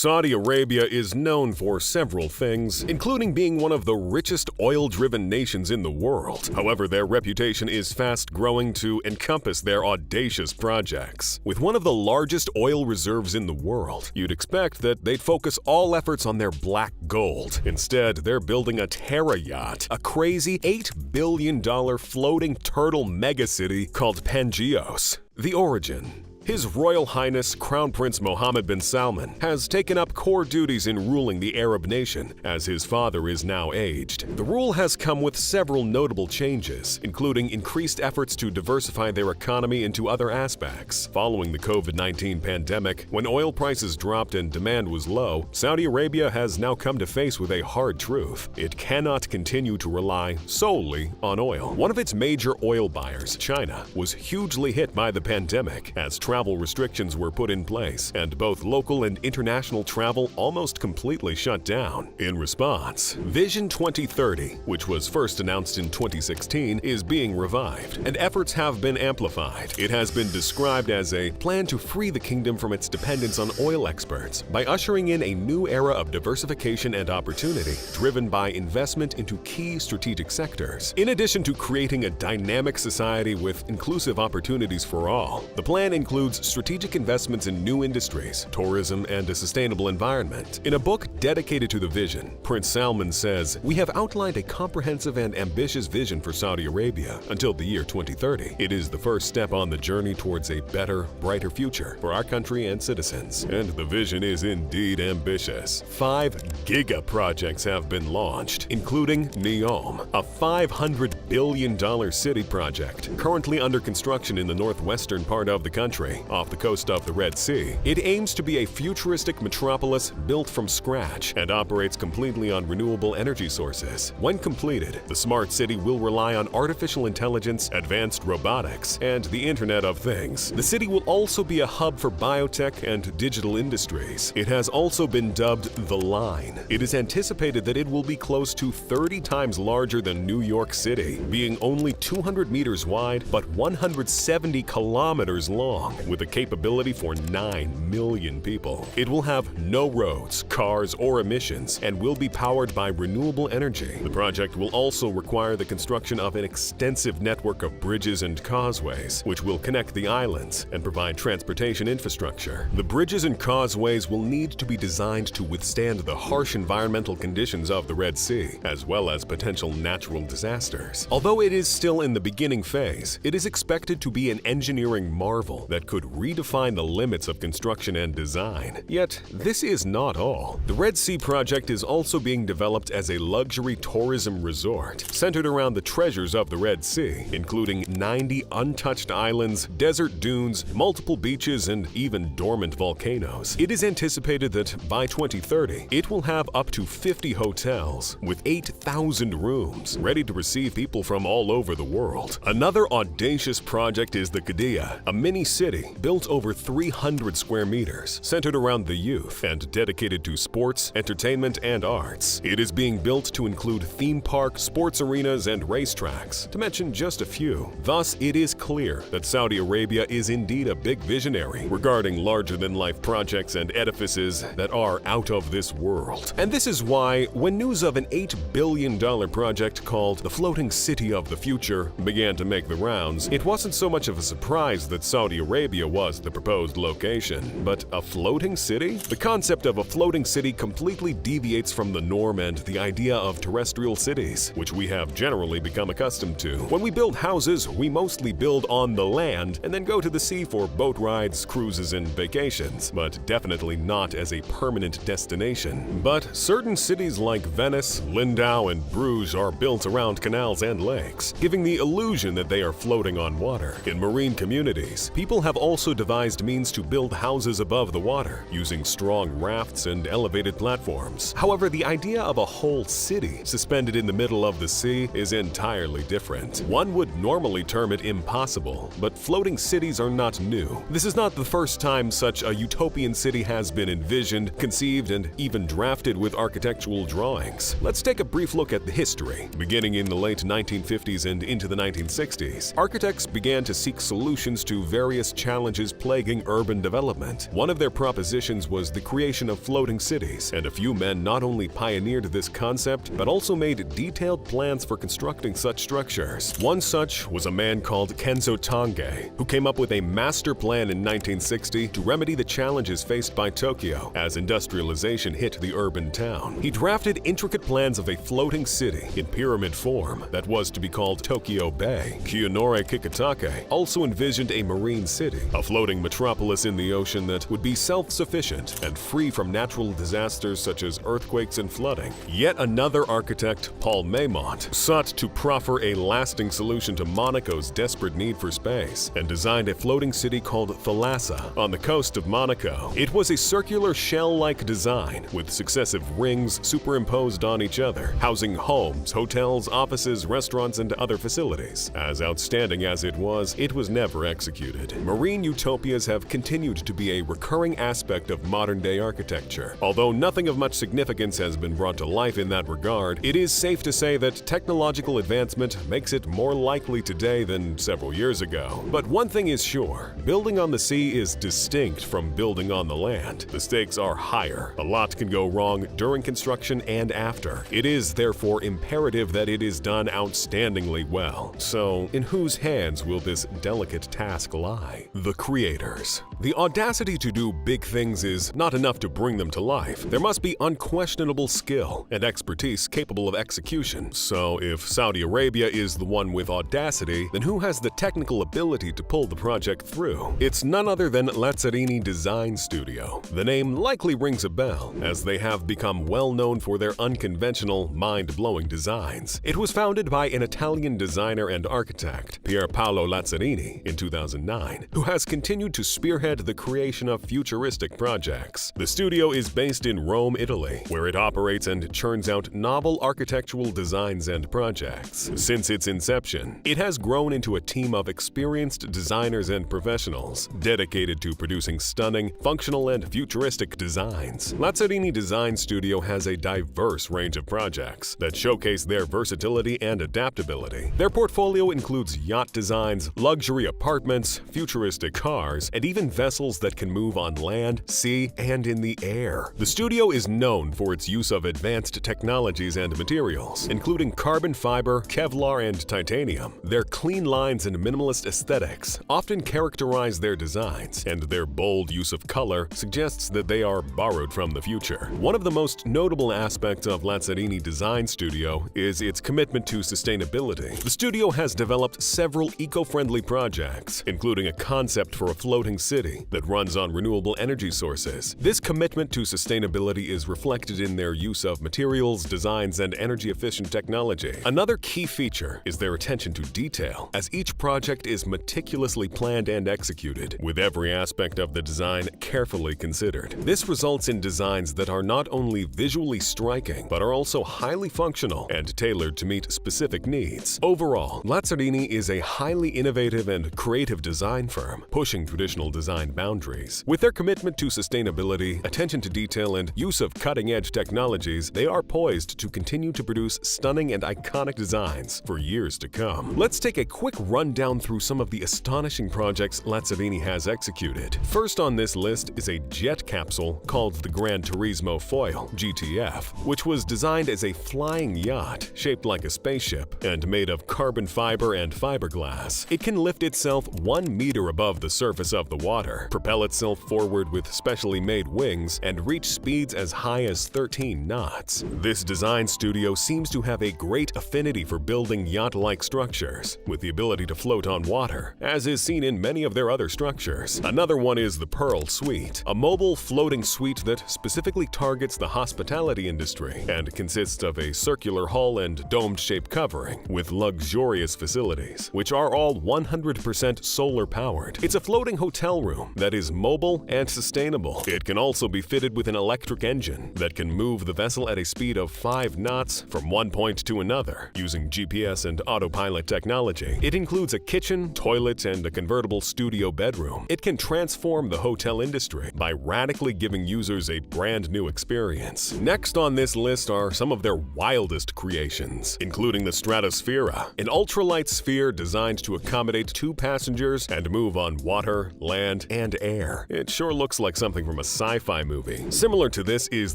Saudi Arabia is known for several things, including being one of the richest oil-driven nations in the world. However, their reputation is fast growing to encompass their audacious projects. With one of the largest oil reserves in the world, you'd expect that they'd focus all efforts on their black gold. Instead, they're building a terra yacht, a crazy $8 billion floating turtle megacity called Pangeos. The origin: His Royal Highness Crown Prince Mohammed bin Salman has taken up core duties in ruling the Arab nation, as his father is now aged. The rule has come with several notable changes, including increased efforts to diversify their economy into other aspects. Following the COVID-19 pandemic, when oil prices dropped and demand was low, Saudi Arabia has now come to face with a hard truth. It cannot continue to rely solely on oil. One of its major oil buyers, China, was hugely hit by the pandemic, as travel restrictions were put in place, and both local and international travel almost completely shut down. In response, Vision 2030, which was first announced in 2016, is being revived, and efforts have been amplified. It has been described as a plan to free the kingdom from its dependence on oil exports by ushering in a new era of diversification and opportunity, driven by investment into key strategic sectors. In addition to creating a dynamic society with inclusive opportunities for all, the plan includes strategic investments in new industries, tourism, and a sustainable environment. In a book dedicated to the vision, Prince Salman says, "We have outlined a comprehensive and ambitious vision for Saudi Arabia until the year 2030. It is the first step on the journey towards a better, brighter future for our country and citizens." And the vision is indeed ambitious. 5 giga projects have been launched, including NEOM, a $500 billion city project currently under construction in the northwestern part of the country, off the coast of the Red Sea. It aims to be a futuristic metropolis built from scratch and operates completely on renewable energy sources. When completed, the smart city will rely on artificial intelligence, advanced robotics, and the Internet of Things. The city will also be a hub for biotech and digital industries. It has also been dubbed the Line. It is anticipated that it will be close to 30 times larger than New York City, being only 200 meters wide but 170 kilometers long, with a capability for 9 million people. It will have no roads, cars, or emissions, and will be powered by renewable energy. The project will also require the construction of an extensive network of bridges and causeways, which will connect the islands and provide transportation infrastructure. The bridges and causeways will need to be designed to withstand the harsh environmental conditions of the Red Sea, as well as potential natural disasters. Although it is still in the beginning phase, it is expected to be an engineering marvel that could redefine the limits of construction and design. Yet, this is not all. The Red Sea project is also being developed as a luxury tourism resort, centered around the treasures of the Red Sea, including 90 untouched islands, desert dunes, multiple beaches, and even dormant volcanoes. It is anticipated that by 2030, it will have up to 50 hotels, with 8,000 rooms, ready to receive people from all over the world. Another audacious project is the Qiddiya, a mini-city built over 300 square meters, centered around the youth and dedicated to sports, entertainment, and arts. It is being built to include theme park, sports arenas, and racetracks, to mention just a few. Thus, it is clear that Saudi Arabia is indeed a big visionary regarding larger-than-life projects and edifices that are out of this world. And this is why, when news of an $8 billion project called the Floating City of the Future began to make the rounds, it wasn't so much of a surprise that Saudi Arabia was the proposed location. But a floating city? The concept of a floating city completely deviates from the norm and the idea of terrestrial cities, which we have generally become accustomed to. When we build houses, we mostly build on the land and then go to the sea for boat rides, cruises, and vacations, but definitely not as a permanent destination. But certain cities like Venice, Lindau, and Bruges are built around canals and lakes, giving the illusion that they are floating on water. In marine communities, people have also devised means to build houses above the water, using strong rafts and elevated platforms. However, the idea of a whole city suspended in the middle of the sea is entirely different. One would normally term it impossible, but floating cities are not new. This is not the first time such a utopian city has been envisioned, conceived, and even drafted with architectural drawings. Let's take a brief look at the history. Beginning in the late 1950s and into the 1960s, architects began to seek solutions to various challenges plaguing urban development. One of their propositions was the creation of floating cities, and a few men not only pioneered this concept, but also made detailed plans for constructing such structures. One such was a man called Kenzo Tange, who came up with a master plan in 1960 to remedy the challenges faced by Tokyo as industrialization hit the urban town. He drafted intricate plans of a floating city in pyramid form that was to be called Tokyo Bay. Kiyonori Kikutake also envisioned a marine city, a floating metropolis in the ocean that would be self-sufficient and free from natural disasters such as earthquakes and flooding. Yet another architect, Paul Maymont, sought to proffer a lasting solution to Monaco's desperate need for space and designed a floating city called Thalassa on the coast of Monaco. It was a circular shell-like design with successive rings superimposed on each other, housing homes, hotels, offices, restaurants, and other facilities. As outstanding as it was never executed. Marine utopias have continued to be a recurring aspect of modern-day architecture. Although nothing of much significance has been brought to life in that regard, it is safe to say that technological advancement makes it more likely today than several years ago. But one thing is sure, building on the sea is distinct from building on the land. The stakes are higher. A lot can go wrong during construction and after. It is therefore imperative that it is done outstandingly well. So, in whose hands will this delicate task lie? The creators. The audacity to do big things is not enough to bring them to life. There must be unquestionable skill and expertise capable of execution. So, if Saudi Arabia is the one with audacity, then who has the technical ability to pull the project through? It's none other than Lazzarini Design Studio. The name likely rings a bell, as they have become well known for their unconventional, mind-blowing designs. It was founded by an Italian designer and architect, Pier Paolo Lazzarini, in 2009, who has continued to spearhead the creation of futuristic projects. The studio is based in Rome, Italy, where it operates and churns out novel architectural designs and projects. Since its inception, it has grown into a team of experienced designers and professionals dedicated to producing stunning, functional, and futuristic designs. Lazzarini Design Studio has a diverse range of projects that showcase their versatility and adaptability. Their portfolio includes yacht designs, luxury apartments, futuristic cars, and even vessels that can move on land, sea, and in the air. The studio is known for its use of advanced technologies and materials, including carbon fiber, Kevlar, and titanium. Their clean lines and minimalist aesthetics often characterize their designs, and their bold use of color suggests that they are borrowed from the future. One of the most notable aspects of Lazzarini Design Studio is its commitment to sustainability. The studio has developed several eco-friendly projects, including a concept for a floating city that runs on renewable energy sources. This commitment to sustainability is reflected in their use of materials, designs, and energy-efficient technology. Another key feature is their attention to detail, as each project is meticulously planned and executed, with every aspect of the design carefully considered. This results in designs that are not only visually striking, but are also highly functional and tailored to meet specific needs. Overall, Lazzarini is a highly innovative and creative design firm, pushing traditional design boundaries. With their commitment to sustainability, attention to detail, and use of cutting-edge technologies, they are poised to continue to produce stunning and iconic designs for years to come. Let's take a quick rundown through some of the astonishing projects Lazzarini has executed. First on this list is a jet capsule called the Gran Turismo Foil, GTF, which was designed as a flying yacht shaped like a spaceship and made of carbon fiber and fiberglass. It can lift itself 1 meter above the surface of the water, propel itself forward with specially made wings, and reach speeds as high as 13 knots. This design studio seems to have a great affinity for building yacht-like structures, with the ability to float on water, as is seen in many of their other structures. Another one is the Pearl Suite, a mobile floating suite that specifically targets the hospitality industry and consists of a circular hull and dome-shaped covering with luxurious facilities, which are all 100% solar-powered. It's a floating hotel room that is mobile and sustainable. It can also be fitted with an electric engine that can move the vessel at a speed of 5 knots from one point to another using GPS and autopilot technology. It includes a kitchen, toilet, and a convertible studio bedroom. It can transform the hotel industry by radically giving users a brand new experience. Next on this list are some of their wildest creations, including the Stratosphera, an ultralight sphere designed to accommodate 2 passengers and move move on water, land, and air. It sure looks like something from a sci-fi movie. Similar to this is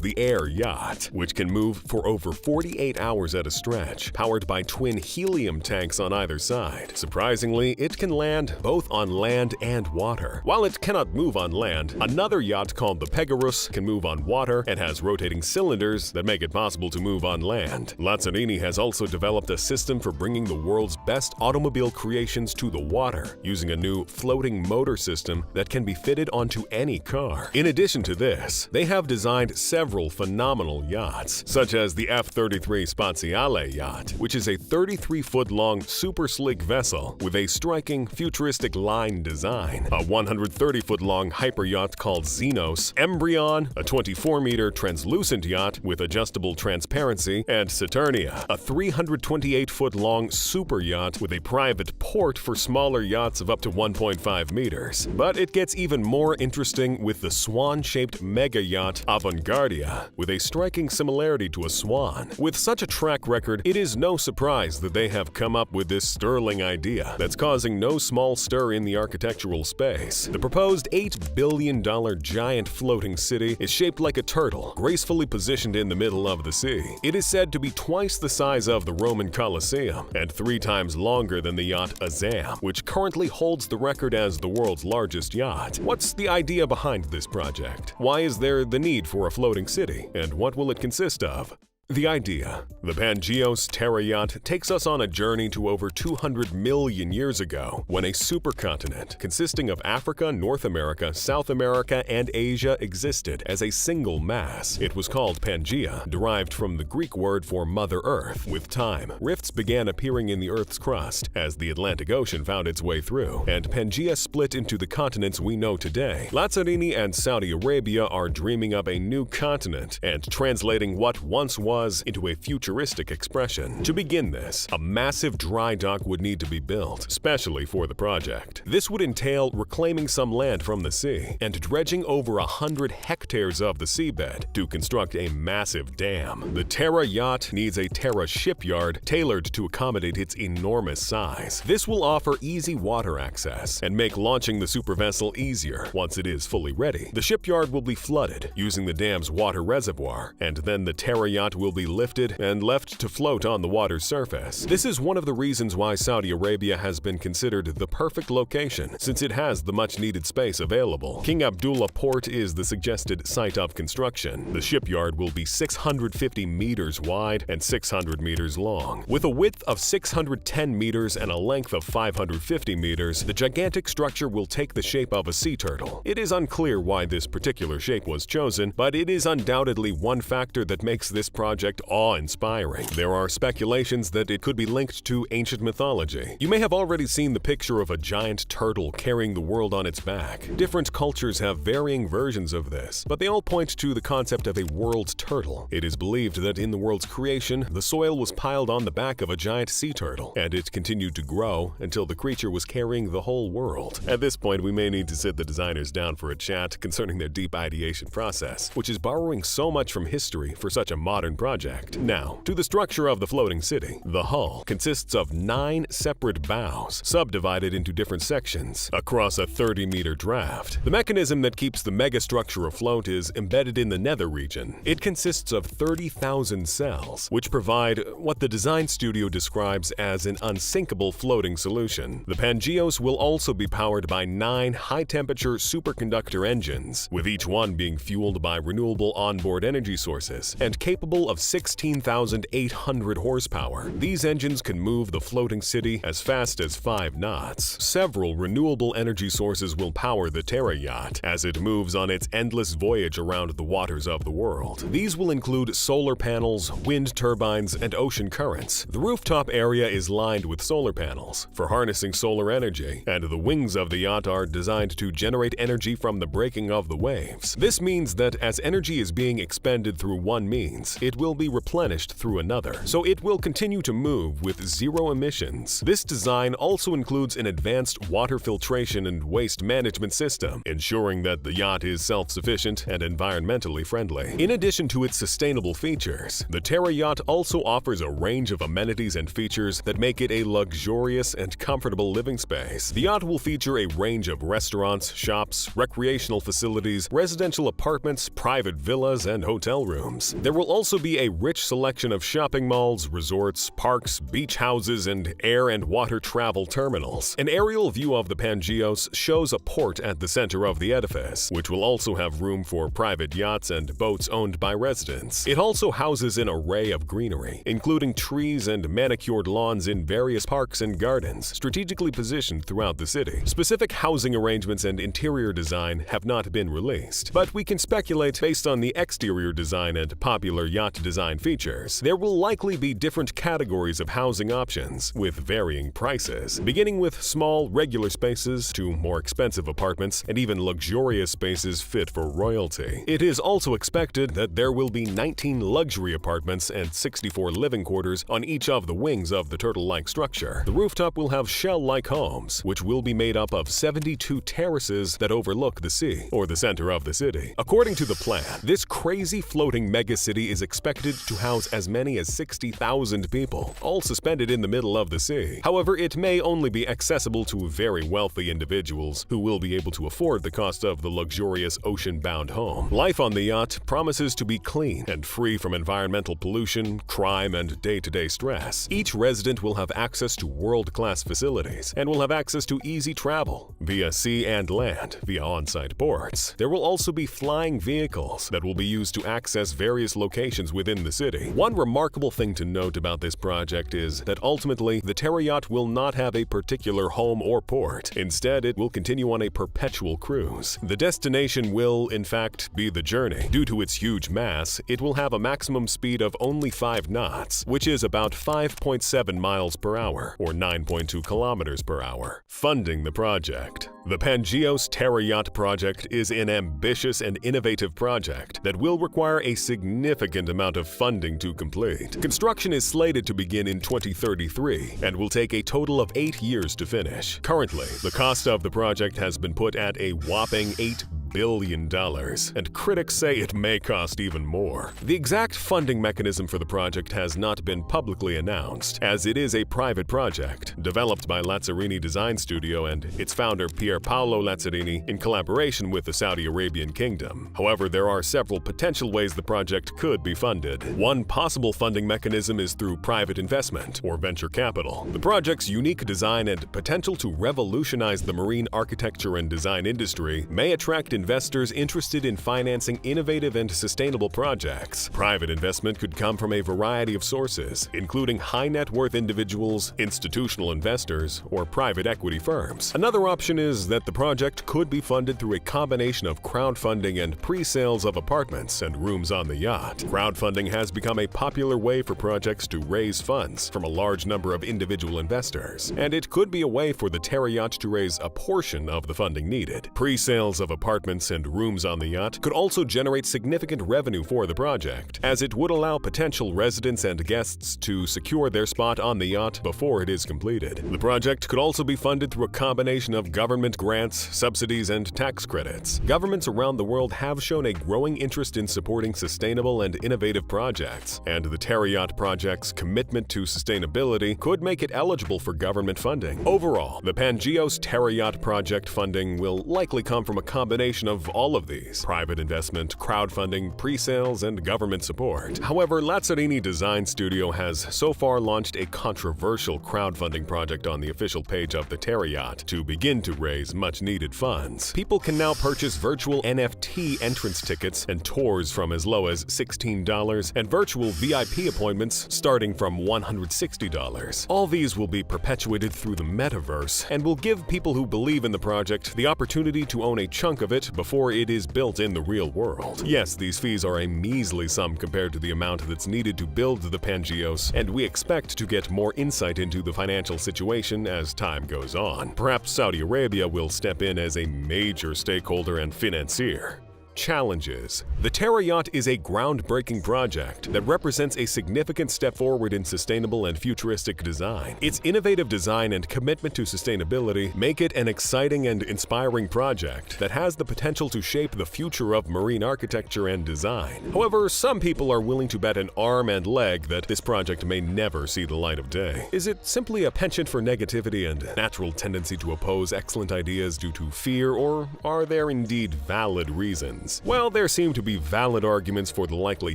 the Air Yacht, which can move for over 48 hours at a stretch, powered by twin helium tanks on either side. Surprisingly, it can land both on land and water. While it cannot move on land, another yacht called the Pegasus can move on water and has rotating cylinders that make it possible to move on land. Lazzarini has also developed a system for bringing the world's best automobile creations to the water, using a new floating motor system that can be fitted onto any car. In addition to this, they have designed several phenomenal yachts, such as the F-33 Spaziale yacht, which is a 33-foot-long super sleek vessel with a striking futuristic line design, a 130-foot-long hyperyacht called Xenos, Embryon, a 24-meter translucent yacht with adjustable transparency, and Saturnia, a 328-foot-long super yacht with a private port for smaller yachts of up to 1.5 meters. But it gets even more interesting with the swan-shaped mega yacht Avantgardia, with a striking similarity to a swan. With such a track record, it is no surprise that they have come up with this sterling idea that's causing no small stir in the architectural space. The proposed $8 billion giant floating city is shaped like a turtle, gracefully positioned in the middle of the sea. It is said to be twice the size of the Roman Colosseum and 3 times longer than the yacht Azam, which currently holds the record as the world's largest yacht. What's the idea behind this project? Why is there the need for a floating city, and what will it consist of? The idea. The Pangeos Terra yacht takes us on a journey to over 200 million years ago, when a supercontinent consisting of Africa, North America, South America, and Asia existed as a single mass. It was called Pangaea, derived from the Greek word for Mother Earth. With time, rifts began appearing in the Earth's crust as the Atlantic Ocean found its way through, and Pangaea split into the continents we know today. Lazzarini and Saudi Arabia are dreaming up a new continent and translating what once was into a futuristic expression. To begin this, a massive dry dock would need to be built, specially for the project. This would entail reclaiming some land from the sea and dredging over 100 hectares of the seabed to construct a massive dam. The Terra yacht needs a Terra shipyard tailored to accommodate its enormous size. This will offer easy water access and make launching the super vessel easier once it is fully ready. The shipyard will be flooded using the dam's water reservoir, and then the Terra yacht will be lifted and left to float on the water's surface. This is one of the reasons why Saudi Arabia has been considered the perfect location, since it has the much-needed space available. King Abdullah Port is the suggested site of construction. The shipyard will be 650 meters wide and 600 meters long. With a width of 610 meters and a length of 550 meters, the gigantic structure will take the shape of a sea turtle. It is unclear why this particular shape was chosen, but it is undoubtedly one factor that makes this project awe-inspiring. There are speculations that it could be linked to ancient mythology. You may have already seen the picture of a giant turtle carrying the world on its back. Different cultures have varying versions of this, but they all point to the concept of a world turtle. It is believed that in the world's creation, the soil was piled on the back of a giant sea turtle, and it continued to grow until the creature was carrying the whole world. At this point, we may need to sit the designers down for a chat concerning their deep ideation process, which is borrowing so much from history for such a modern project. Now, to the structure of the floating city. The hull consists of 9 separate bows, subdivided into different sections, across a 30-meter draft. The mechanism that keeps the megastructure afloat is embedded in the nether region. It consists of 30,000 cells, which provide what the design studio describes as an unsinkable floating solution. The Pangeos will also be powered by 9 high-temperature superconductor engines, with each one being fueled by renewable onboard energy sources and capable of 16,800 horsepower. These engines can move the floating city as fast as 5 knots. Several renewable energy sources will power the Terra yacht as it moves on its endless voyage around the waters of the world. These will include solar panels, wind turbines, and ocean currents. The rooftop area is lined with solar panels for harnessing solar energy, and the wings of the yacht are designed to generate energy from the breaking of the waves. This means that as energy is being expended through one means, it will be replenished through another, so it will continue to move with zero emissions. This design also includes an advanced water filtration and waste management system, ensuring that the yacht is self-sufficient and environmentally friendly. In addition to its sustainable features, the Terra yacht also offers a range of amenities and features that make it a luxurious and comfortable living space. The yacht will feature a range of restaurants, shops, recreational facilities, residential apartments, private villas, and hotel rooms. There will also be a rich selection of shopping malls, resorts, parks, beach houses, and air and water travel terminals. An aerial view of the Pangeos shows a port at the center of the edifice, which will also have room for private yachts and boats owned by residents. It also houses an array of greenery, including trees and manicured lawns in various parks and gardens, strategically positioned throughout the city. Specific housing arrangements and interior design have not been released, but we can speculate based on the exterior design and popular yacht design features. There will likely be different categories of housing options, with varying prices, beginning with small, regular spaces to more expensive apartments and even luxurious spaces fit for royalty. It is also expected that there will be 19 luxury apartments and 64 living quarters on each of the wings of the turtle-like structure. The rooftop will have shell-like homes, which will be made up of 72 terraces that overlook the sea, or the center of the city. According to the plan, this crazy floating megacity is expected to house as many as 60,000 people, all suspended in the middle of the sea. However, it may only be accessible to very wealthy individuals who will be able to afford the cost of the luxurious ocean-bound home. Life on the yacht promises to be clean and free from environmental pollution, crime, and day-to-day stress. Each resident will have access to world-class facilities and will have access to easy travel via sea and land via on-site ports. There will also be flying vehicles that will be used to access various locations within the city. One remarkable thing to note about this project is that ultimately the Terra yacht will not have a particular home or port. Instead, it will continue on a perpetual cruise. The destination will, in fact, be the journey. Due to its huge mass, it will have a maximum speed of only 5 knots, which is about 5.7 miles per hour, or 9.2 kilometers per hour. Funding the project. The Pangeos Terra yacht project is an ambitious and innovative project that will require a significant amount of funding to complete. Construction is slated to begin in 2033 and will take a total of 8 years to finish. Currently, the cost of the project has been put at a whopping $8 billion, and critics say it may cost even more. The exact funding mechanism for the project has not been publicly announced, as it is a private project developed by Lazzarini Design Studio and its founder Pier Paolo Lazzarini in collaboration with the Saudi Arabian Kingdom. However, there are several potential ways the project could be funded. One possible funding mechanism is through private investment or venture capital. The project's unique design and potential to revolutionize the marine architecture and design industry may attract investors interested in financing innovative and sustainable projects. Private investment could come from a variety of sources, including high-net-worth individuals, institutional investors, or private equity firms. Another option is that the project could be funded through a combination of crowdfunding and pre-sales of apartments and rooms on the yacht. Crowdfunding has become a popular way for projects to raise funds from a large number of individual investors, and it could be a way for the Terra yacht to raise a portion of the funding needed. Pre-sales of apartments and rooms on the yacht could also generate significant revenue for the project, as it would allow potential residents and guests to secure their spot on the yacht before it is completed. The project could also be funded through a combination of government grants, subsidies, and tax credits. Governments around the world have shown a growing interest in supporting sustainable and innovative projects, and the Terra yacht project's commitment to sustainability could make it eligible for government funding. Overall, the Pangeos Terra yacht project funding will likely come from a combination of all of these: private investment, crowdfunding, pre-sales, and government support. However, Lazzarini Design Studio has so far launched a controversial crowdfunding project on the official page of the Terra yacht to begin to raise much-needed funds. People can now purchase virtual NFT entrance tickets and tours from as low as $16 and virtual VIP appointments starting from $160. All these will be perpetuated through the metaverse and will give people who believe in the project the opportunity to own a chunk of it before it is built in the real world. Yes, these fees are a measly sum compared to the amount that's needed to build the Pangeos, and we expect to get more insight into the financial situation as time goes on. Perhaps Saudi Arabia will step in as a major stakeholder and financier. Challenges. The Terra Yacht is a groundbreaking project that represents a significant step forward in sustainable and futuristic design. Its innovative design and commitment to sustainability make it an exciting and inspiring project that has the potential to shape the future of marine architecture and design. However, some people are willing to bet an arm and leg that this project may never see the light of day. Is it simply a penchant for negativity and natural tendency to oppose excellent ideas due to fear, or are there indeed valid reasons? Well, there seem to be valid arguments for the likely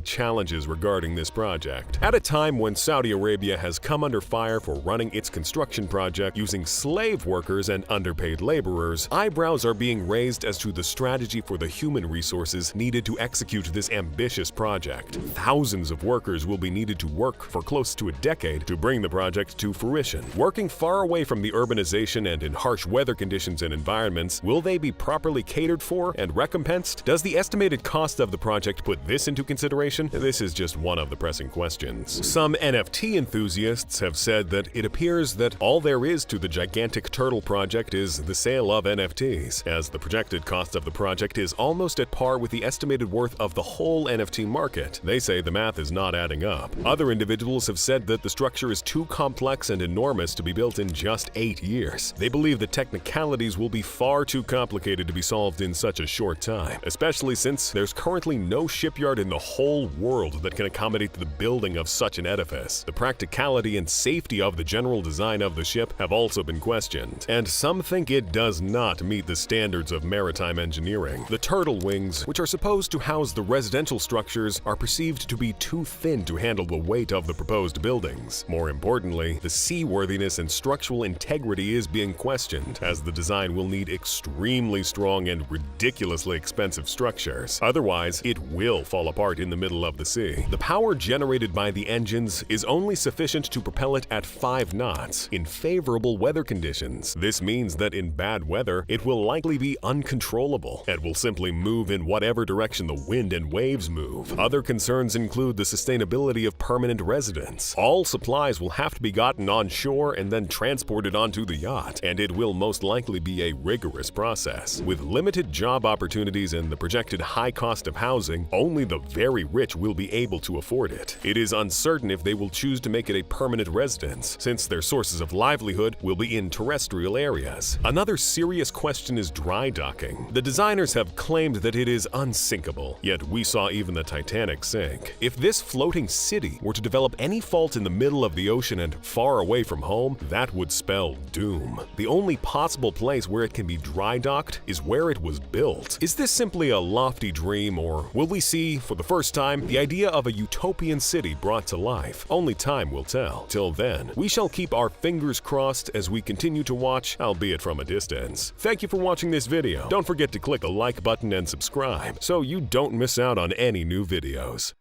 challenges regarding this project. At a time when Saudi Arabia has come under fire for running its construction project using slave workers and underpaid laborers, eyebrows are being raised as to the strategy for the human resources needed to execute this ambitious project. Thousands of workers will be needed to work for close to a decade to bring the project to fruition. Working far away from the urbanization and in harsh weather conditions and environments, will they be properly catered for and recompensed? Does the estimated cost of the project put this into consideration? This is just one of the pressing questions. Some NFT enthusiasts have said that it appears that all there is to the gigantic turtle project is the sale of NFTs, as the projected cost of the project is almost at par with the estimated worth of the whole NFT market. They say the math is not adding up. Other individuals have said that the structure is too complex and enormous to be built in just 8 years. They believe the technicalities will be far too complicated to be solved in such a short time, especially since there's currently no shipyard in the whole world that can accommodate the building of such an edifice. The practicality and safety of the general design of the ship have also been questioned, and some think it does not meet the standards of maritime engineering. The turtle wings, which are supposed to house the residential structures, are perceived to be too thin to handle the weight of the proposed buildings. More importantly, the seaworthiness and structural integrity is being questioned, as the design will need extremely strong and ridiculously expensive structures. Otherwise, it will fall apart in the middle of the sea. The power generated by the engines is only sufficient to propel it at 5 knots in favorable weather conditions. This means that in bad weather, it will likely be uncontrollable and will simply move in whatever direction the wind and waves move. Other concerns include the sustainability of permanent residents. All supplies will have to be gotten on shore and then transported onto the yacht, and it will most likely be a rigorous process. With limited job opportunities and the projected high cost of housing, only the very rich will be able to afford it. It is uncertain if they will choose to make it a permanent residence, since their sources of livelihood will be in terrestrial areas. Another serious question is dry docking. The designers have claimed that it is unsinkable, yet we saw even the Titanic sink. If this floating city were to develop any fault in the middle of the ocean and far away from home, that would spell doom. The only possible place where it can be dry docked is where it was built. Is this simply a lofty dream, or will we see, for the first time, the idea of a utopian city brought to life? Only time will tell. Till then, we shall keep our fingers crossed as we continue to watch, albeit from a distance. Thank you for watching this video. Don't forget to click the like button and subscribe so you don't miss out on any new videos.